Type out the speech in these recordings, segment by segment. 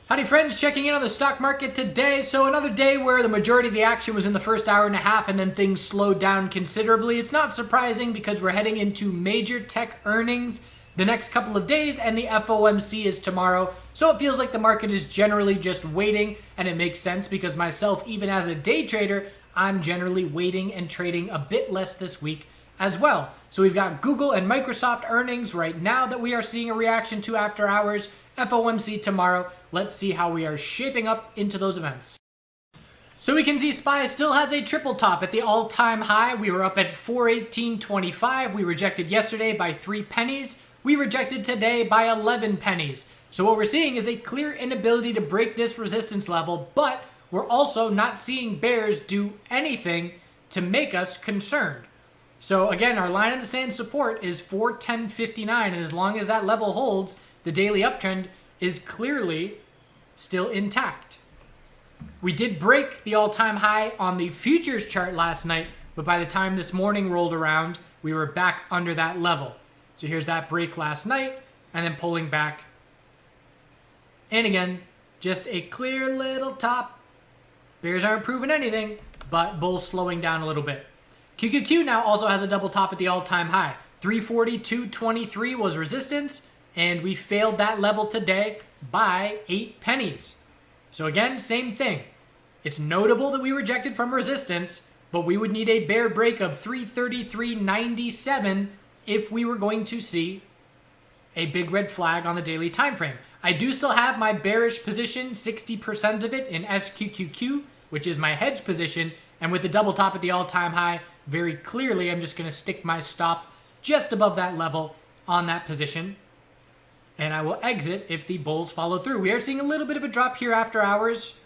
Howdy friends, checking in on the stock market today. So another day where the majority of the action was in the first hour and a half and then things slowed down considerably. It's not surprising because we're heading into major tech earnings the next couple of days and the FOMC is tomorrow. So it feels like the market is generally just waiting, and it makes sense because myself, even as a day trader, I'm generally waiting and trading a bit less this week as well. So we've got Google and Microsoft earnings right now that we are seeing a reaction to after hours. FOMC tomorrow. Let's see how we are shaping up into those events. So we can see SPY still has a triple top at the all-time high. We were up at 418.25. We rejected yesterday by 3 pennies. We rejected today by 11 pennies. So what we're seeing is a clear inability to break this resistance level, but we're also not seeing bears do anything to make us concerned. So again, our line in the sand support is 410.59, and as long as that level holds, the daily uptrend is clearly still intact. We did break the all-time high on the futures chart last night, but by the time this morning rolled around, we were back under that level. So here's that break last night, and then pulling back. And again, just a clear little top. Bears aren't proving anything, but bulls slowing down a little bit. QQQ now also has a double top at the all-time high. 342.23 was resistance, and we failed that level today by 8 pennies. So again, same thing. It's notable that we rejected from resistance, but we would need a bear break of 333.97 if we were going to see a big red flag on the daily time frame. I do still have my bearish position, 60% of it in SQQQ, which is my hedge position, and with the double top at the all-time high, very clearly I'm just going to stick my stop just above that level on that position, and I will exit if the bulls follow through. We are seeing a little bit of a drop here after hours,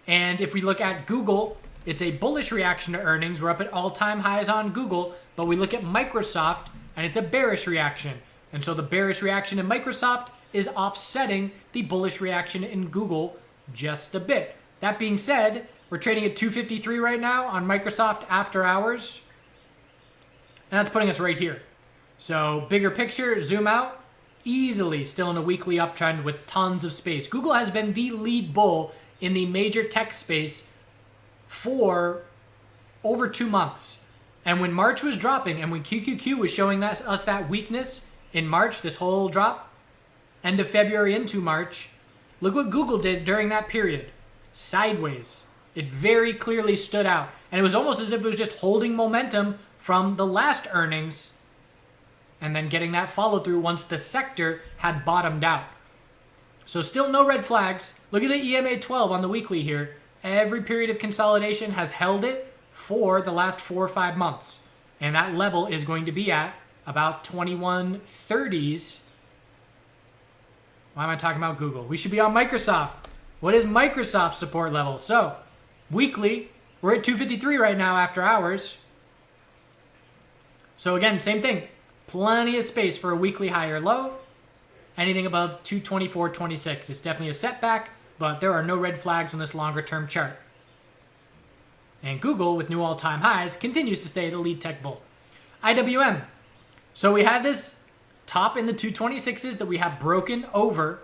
and if we look at Google, it's a bullish reaction to earnings. We're up at all-time highs on Google, but we look at Microsoft, and it's a bearish reaction. And so the bearish reaction in Microsoft is offsetting the bullish reaction in Google just a bit. That being said, we're trading at 253 right now on Microsoft after hours, and that's putting us right here. So bigger picture, zoom out, easily still in a weekly uptrend with tons of space. Google has been the lead bull in the major tech space for over 2 months. And when March was dropping and when QQQ was showing us that weakness in March, this whole drop, end of February into March, look what Google did during that period. Sideways. It very clearly stood out. And it was almost as if it was just holding momentum from the last earnings and then getting that follow through once the sector had bottomed out. So still no red flags. Look at the EMA 12 on the weekly here. Every period of consolidation has held it for the last 4 or 5 months. And that level is going to be at about 2130s. Why am I talking about Google? We should be on Microsoft. What is Microsoft's support level? So weekly, we're at 253 right now after hours. So again, same thing. Plenty of space for a weekly high or low. Anything above 224.26. It's definitely a setback, but there are no red flags on this longer term chart. And Google, with new all-time highs, continues to stay the lead tech bull. IWM. So we had this top in the 226s that we have broken over.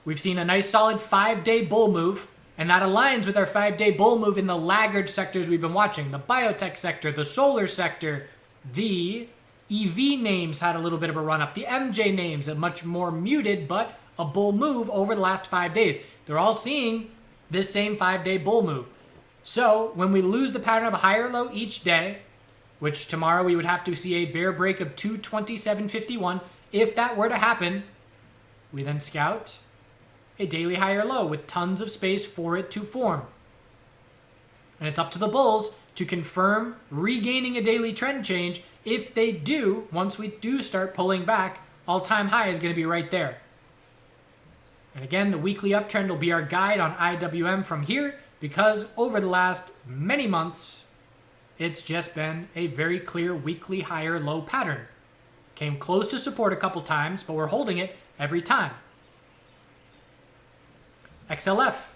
We've seen a nice solid 5-day bull move, and that aligns with our 5-day bull move in the laggard sectors we've been watching. The biotech sector, the solar sector, the EV names had a little bit of a run up. The MJ names, a much more muted, but a bull move over the last 5 days. They're all seeing this same 5-day bull move. So when we lose the pattern of a higher low each day, which tomorrow we would have to see a bear break of 227.51, if that were to happen, we then scout a daily higher low with tons of space for it to form. And it's up to the bulls to confirm regaining a daily trend change. If they do, once we do start pulling back, all-time high is going to be right there. And again, the weekly uptrend will be our guide on IWM from here, because over the last many months, it's just been a very clear weekly higher low pattern. Came close to support a couple times, but we're holding it every time. XLF.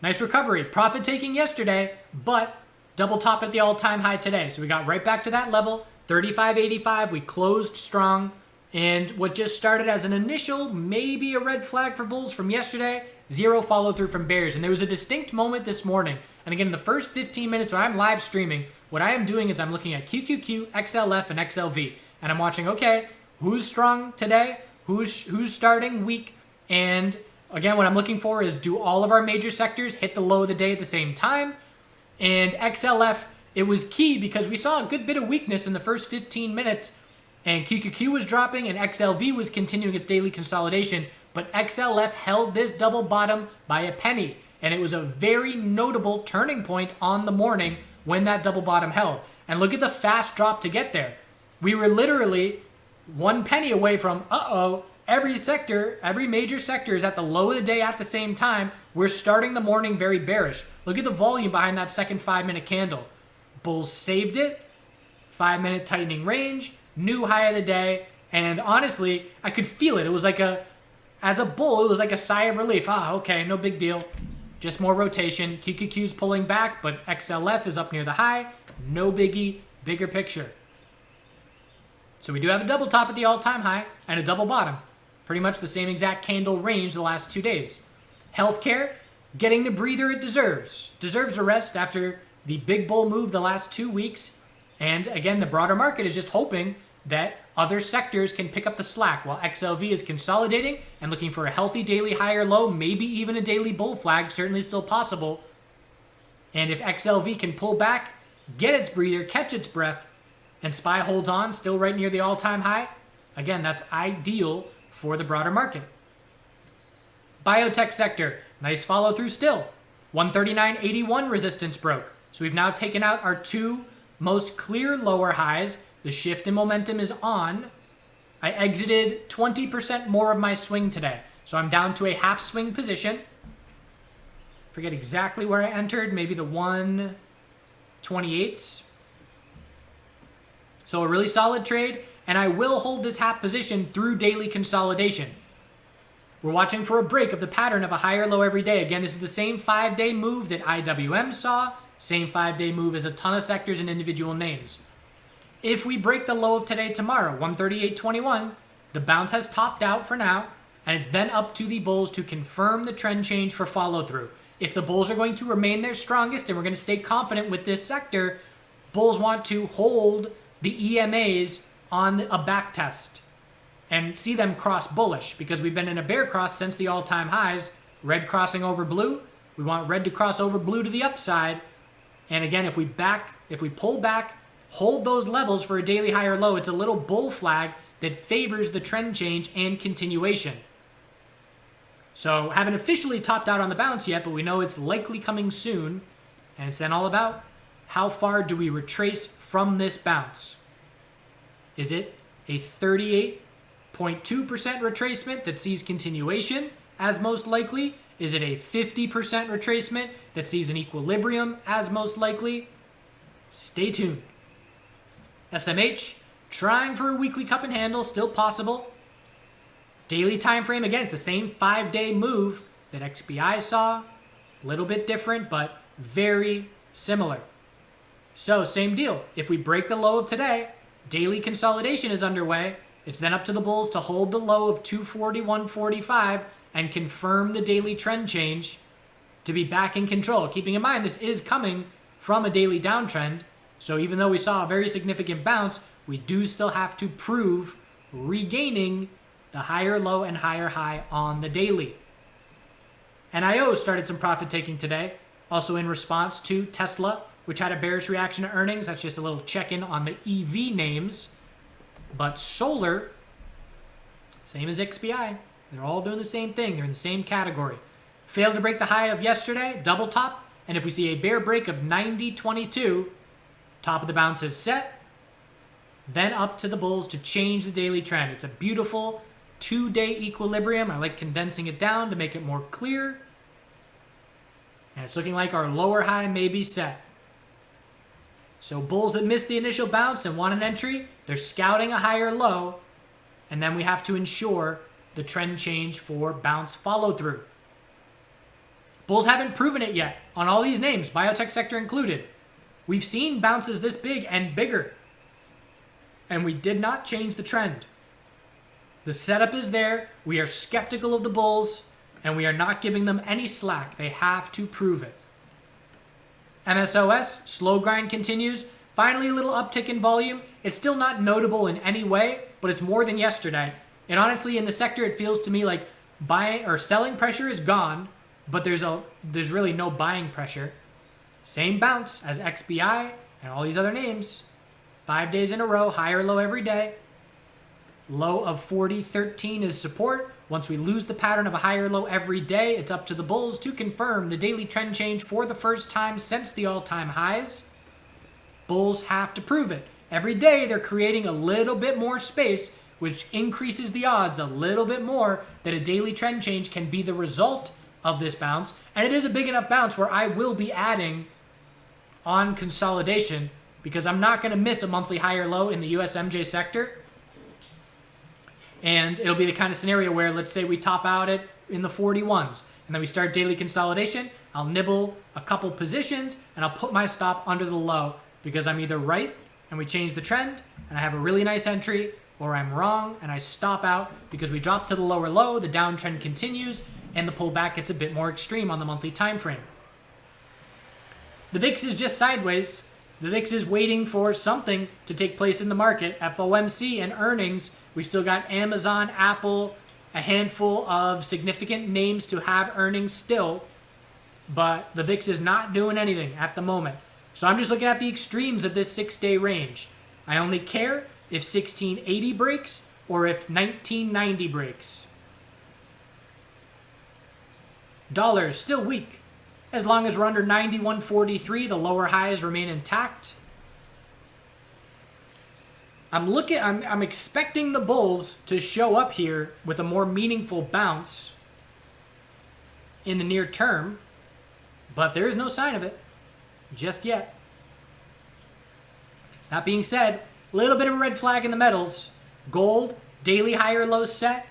Nice recovery. Profit taking yesterday, but double top at the all-time high today. So we got right back to that level, 35.85. We closed strong. And what just started as an initial, maybe a red flag for bulls from yesterday, zero follow through from bears. And there was a distinct moment this morning. And again, in the first 15 minutes when I'm live streaming, what I am doing is I'm looking at QQQ, XLF, and XLV. And I'm watching, okay, who's strong today? Who's starting weak? And again, what I'm looking for is, do all of our major sectors hit the low of the day at the same time? And XLF, it was key because we saw a good bit of weakness in the first 15 minutes. And QQQ was dropping and XLV was continuing its daily consolidation. But XLF held this double bottom by a penny. And it was a very notable turning point on the morning when that double bottom held. And look at the fast drop to get there. We were literally 1 penny away from, every sector, every major sector is at the low of the day at the same time. We're starting the morning very bearish. Look at the volume behind that second 5-minute candle. Bulls saved it, 5-minute tightening range, new high of the day, and honestly, I could feel it. It was like as a bull, it was like a sigh of relief. Okay, no big deal. Just more rotation. QQQ's pulling back, but XLF is up near the high. No biggie, bigger picture. So we do have a double top at the all-time high and a double bottom. Pretty much the same exact candle range the last 2 days. Healthcare, getting the breather it deserves. Deserves a rest after the big bull move the last 2 weeks. And again, the broader market is just hoping that other sectors can pick up the slack while XLV is consolidating and looking for a healthy daily high or low, maybe even a daily bull flag, certainly still possible. And if XLV can pull back, get its breather, catch its breath, and SPY holds on, still right near the all-time high, again, that's ideal for the broader market. Biotech sector, nice follow through still. 139.81 resistance broke. So we've now taken out our 2 most clear lower highs. The shift in momentum is on. I exited 20% more of my swing today. So I'm down to a half swing position. Forget exactly where I entered, maybe the 128s. So a really solid trade, and I will hold this half position through daily consolidation. We're watching for a break of the pattern of a higher low every day. Again, this is the same 5-day move that IWM saw, same 5-day move as a ton of sectors and individual names. If we break the low of today tomorrow, 138.21, the bounce has topped out for now, and it's then up to the bulls to confirm the trend change for follow through. If the bulls are going to remain their strongest and we're going to stay confident with this sector, bulls want to hold the EMAs on a back test and see them cross bullish, because we've been in a bear cross since the all-time highs. Red crossing over blue. We want red to cross over blue to the upside. And again, if we pull back, hold those levels for a daily high or low, it's a little bull flag that favors the trend change and continuation. So haven't officially topped out on the bounce yet, but we know it's likely coming soon. And it's then all about how far do we retrace from this bounce? Is it a 38.2% retracement that sees continuation as most likely? Is it a 50% retracement that sees an equilibrium as most likely? Stay tuned. SMH, trying for a weekly cup and handle, still possible. Daily time frame, again, it's the same 5-day move that XBI saw. A little bit different, but very similar. So, same deal. If we break the low of today, daily consolidation is underway. It's then up to the bulls to hold the low of 241.45 and confirm the daily trend change to be back in control. Keeping in mind, this is coming from a daily downtrend. So even though we saw a very significant bounce, we do still have to prove regaining the higher low and higher high on the daily. NIO started some profit taking today, also in response to Tesla, which had a bearish reaction to earnings. That's just a little check-in on the EV names. But solar, same as XBI. They're all doing the same thing. They're in the same category. Failed to break the high of yesterday, double top. And if we see a bear break of 90.22, top of the bounce is set. Then up to the bulls to change the daily trend. It's a beautiful 2-day equilibrium. I like condensing it down to make it more clear. And it's looking like our lower high may be set. So bulls that missed the initial bounce and want an entry, they're scouting a higher low. And then we have to ensure the trend change for bounce follow through. Bulls haven't proven it yet on all these names, biotech sector included. We've seen bounces this big and bigger. And we did not change the trend. The setup is there. We are skeptical of the bulls, and we are not giving them any slack. They have to prove it. MSOS, slow grind continues. Finally, a little uptick in volume. It's still not notable in any way, but it's more than yesterday. And honestly, in the sector, it feels to me like buying or selling pressure is gone, but there's really no buying pressure. Same bounce as XBI and all these other names. 5 days in a row, high or low every day. Low of 40.13 is support. Once we lose the pattern of a higher low every day, it's up to the bulls to confirm the daily trend change for the first time since the all-time highs. Bulls have to prove it. Every day they're creating a little bit more space, which increases the odds a little bit more that a daily trend change can be the result of this bounce. And it is a big enough bounce where I will be adding on consolidation because I'm not going to miss a monthly higher low in the USMJ sector. And it'll be the kind of scenario where, let's say we top out it in the 41s and then we start daily consolidation. I'll nibble a couple positions and I'll put my stop under the low because I'm either right and we change the trend and I have a really nice entry, or I'm wrong and I stop out because we drop to the lower low, the downtrend continues, and the pullback gets a bit more extreme on the monthly time frame. The VIX is just sideways. The VIX is waiting for something to take place in the market. FOMC and earnings. We've still got Amazon, Apple, a handful of significant names to have earnings still, but the VIX is not doing anything at the moment. So I'm just looking at the extremes of this 6-day range. I only care if 1680 breaks or if 1990 breaks. Dollar still weak. As long as we're under 91.43, the lower highs remain intact. I'm expecting the bulls to show up here with a more meaningful bounce in the near term, but there is no sign of it just yet. That being said, a little bit of a red flag in the metals. Gold, daily higher low set,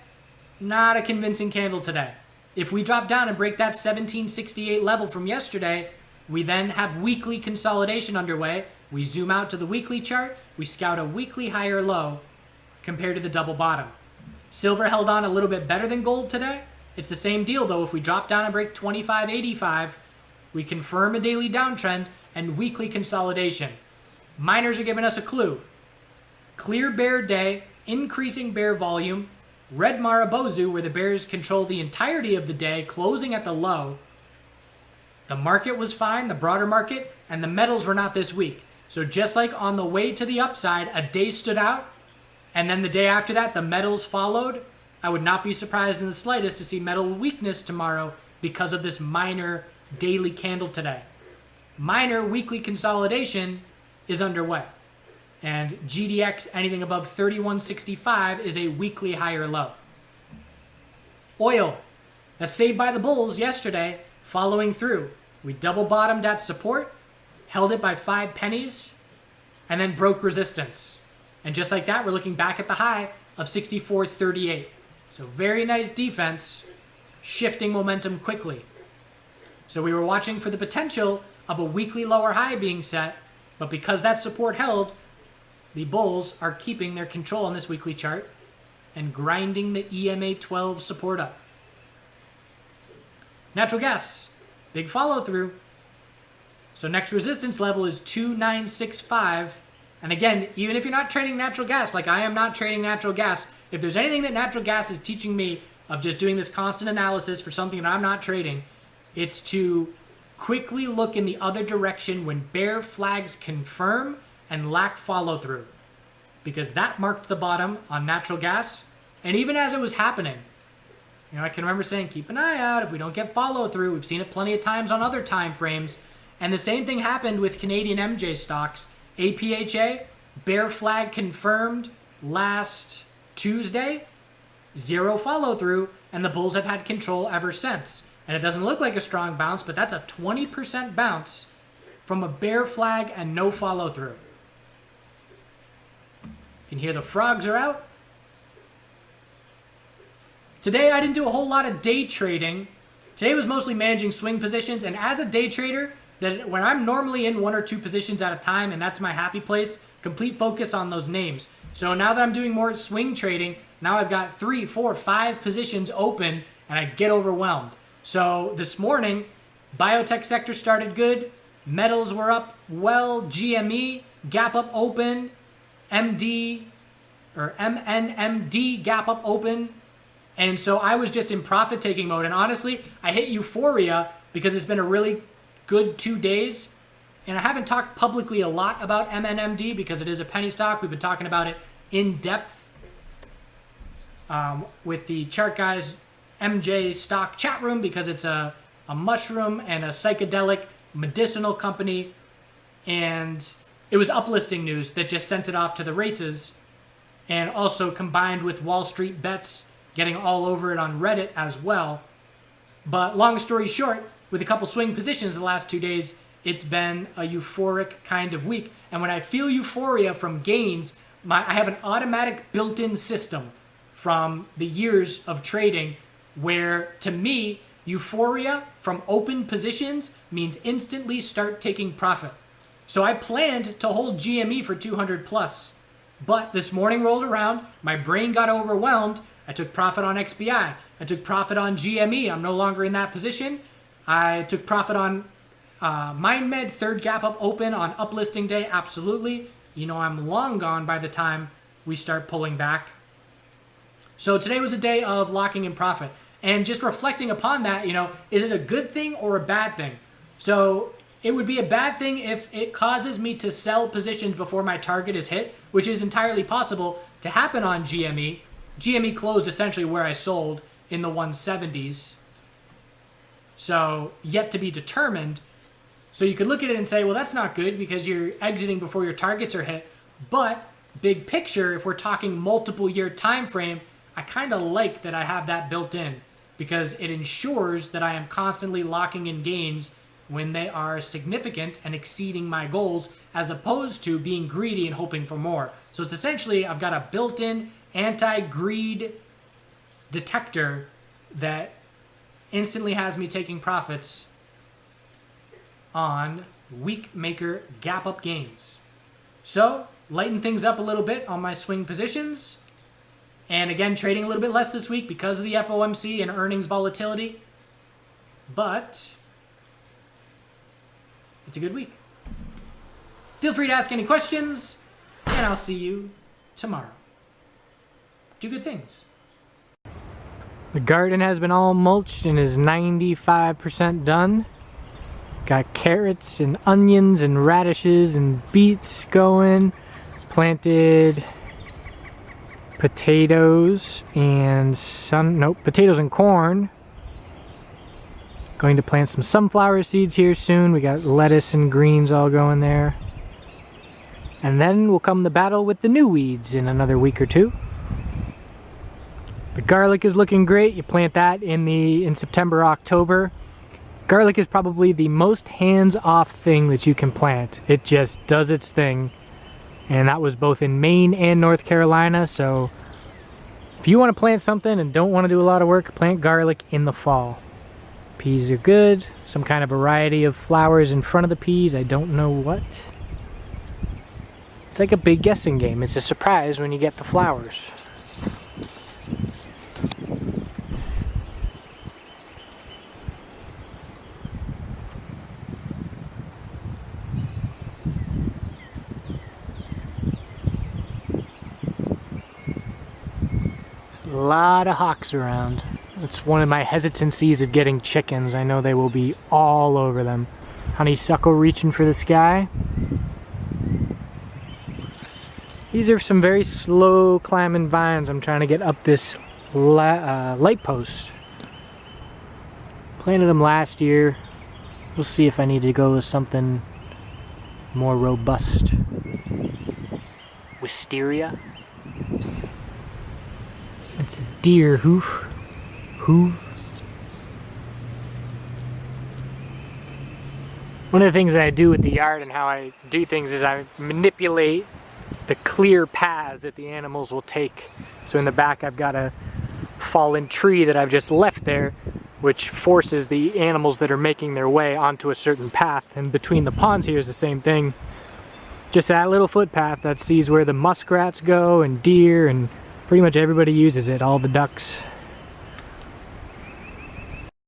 not a convincing candle today. If we drop down and break that 1768 level from yesterday, we then have weekly consolidation underway. We zoom out to the weekly chart. We scout a weekly higher low compared to the double bottom. Silver held on a little bit better than gold today. It's the same deal though. If we drop down and break 2585, we confirm a daily downtrend and weekly consolidation. Miners are giving us a clue. Clear bear day, increasing bear volume, red Marabozu where the bears control the entirety of the day, closing at the low. The market was fine, the broader market, and the metals were not this weak. So just like on the way to the upside, a day stood out, and then the day after that, the metals followed. I would not be surprised in the slightest to see metal weakness tomorrow because of this minor daily candle today. Minor weekly consolidation is underway. And GDX, anything above 3165 is a weekly higher low. Oil, that's saved by the bulls yesterday, following through. We double bottomed at support, held it by 5 pennies, and then broke resistance. And just like that, we're looking back at the high of 64.38. So very nice defense, shifting momentum quickly. So we were watching for the potential of a weekly lower high being set, but because that support held, the bulls are keeping their control on this weekly chart and grinding the EMA 12 support up. Natural gas, big follow through. So next resistance level is 2965. And again, even if you're not trading natural gas, like I am not trading natural gas, if there's anything that natural gas is teaching me of just doing this constant analysis for something that I'm not trading, it's to quickly look in the other direction when bear flags confirm and lack follow through, because that marked the bottom on natural gas. And even as it was happening, I can remember saying, keep an eye out if we don't get follow through. We've seen it plenty of times on other time frames. And the same thing happened with Canadian MJ stocks. APHA, bear flag confirmed last Tuesday, 0 follow through, and the bulls have had control ever since. And it doesn't look like a strong bounce, but that's a 20% bounce from a bear flag and no follow through. You can hear the frogs are out. Today I didn't do a whole lot of day trading. Today was mostly managing swing positions, and as a day trader, that when I'm normally in 1 or 2 positions at a time, and that's my happy place, complete focus on those names. So now that I'm doing more swing trading, now I've got 3, 4, 5 positions open and I get overwhelmed. So this morning, biotech sector started good. Metals were up well. GME, gap up open. MNMD, gap up open. And so I was just in profit taking mode. And honestly, I hit euphoria because it's been a really good 2 days. And I haven't talked publicly a lot about MNMD because it is a penny stock. We've been talking about it in depth with the Chart Guys MJ stock chat room because it's a mushroom and a psychedelic medicinal company. And it was uplisting news that just sent it off to the races, and also combined with Wall Street bets getting all over it on Reddit as well. But long story short, with a couple swing positions the last 2 days, it's been a euphoric kind of week. And when I feel euphoria from gains, I have an automatic built-in system from the years of trading where, to me, euphoria from open positions means instantly start taking profit. So I planned to hold GME for 200 plus. But this morning rolled around, my brain got overwhelmed. I took profit on XBI. I took profit on GME. I'm no longer in that position. I took profit on MindMed, third gap up open on uplisting day. Absolutely. You know, I'm long gone by the time we start pulling back. So today was a day of locking in profit. And just reflecting upon that, you know, is it a good thing or a bad thing? So it would be a bad thing if it causes me to sell positions before my target is hit, which is entirely possible to happen on GME. GME closed essentially where I sold in the 170s. So yet to be determined. So you could look at it and say, well, that's not good because you're exiting before your targets are hit. But big picture, if we're talking multiple year time frame, I kind of like that I have that built in because it ensures that I am constantly locking in gains when they are significant and exceeding my goals, as opposed to being greedy and hoping for more. So it's essentially, I've got a built-in anti-greed detector that instantly has me taking profits on week maker gap up gains. So lighten things up a little bit on my swing positions. And again, trading a little bit less this week because of the FOMC and earnings volatility. But it's a good week. Feel free to ask any questions, and I'll see you tomorrow. Do good things. The garden has been all mulched and is 95% done. Got carrots and onions and radishes and beets going. Planted potatoes and potatoes and corn. Going to plant some sunflower seeds here soon. We got lettuce and greens all going there. And then will come the battle with the new weeds in another week or two. The garlic is looking great. You plant that in September, October. Garlic is probably the most hands-off thing that you can plant. It just does its thing. And that was both in Maine and North Carolina. So if you want to plant something and don't want to do a lot of work, plant garlic in the fall. Peas are good. Some kind of variety of flowers in front of the peas. I don't know what. It's like a big guessing game. It's a surprise when you get the flowers. A lot of hawks around. It's one of my hesitancies of getting chickens. I know they will be all over them. Honeysuckle reaching for the sky. These are some very slow climbing vines. I'm trying to get up this light post. Planted them last year. We'll see if I need to go with something more robust. Wisteria. It's a deer hoof. One of the things that I do with the yard and how I do things is I manipulate the clear paths that the animals will take. So in the back I've got a fallen tree that I've just left there, which forces the animals that are making their way onto a certain path. And between the ponds here is the same thing. Just that little footpath that sees where the muskrats go and deer and Pretty much everybody uses it, all the ducks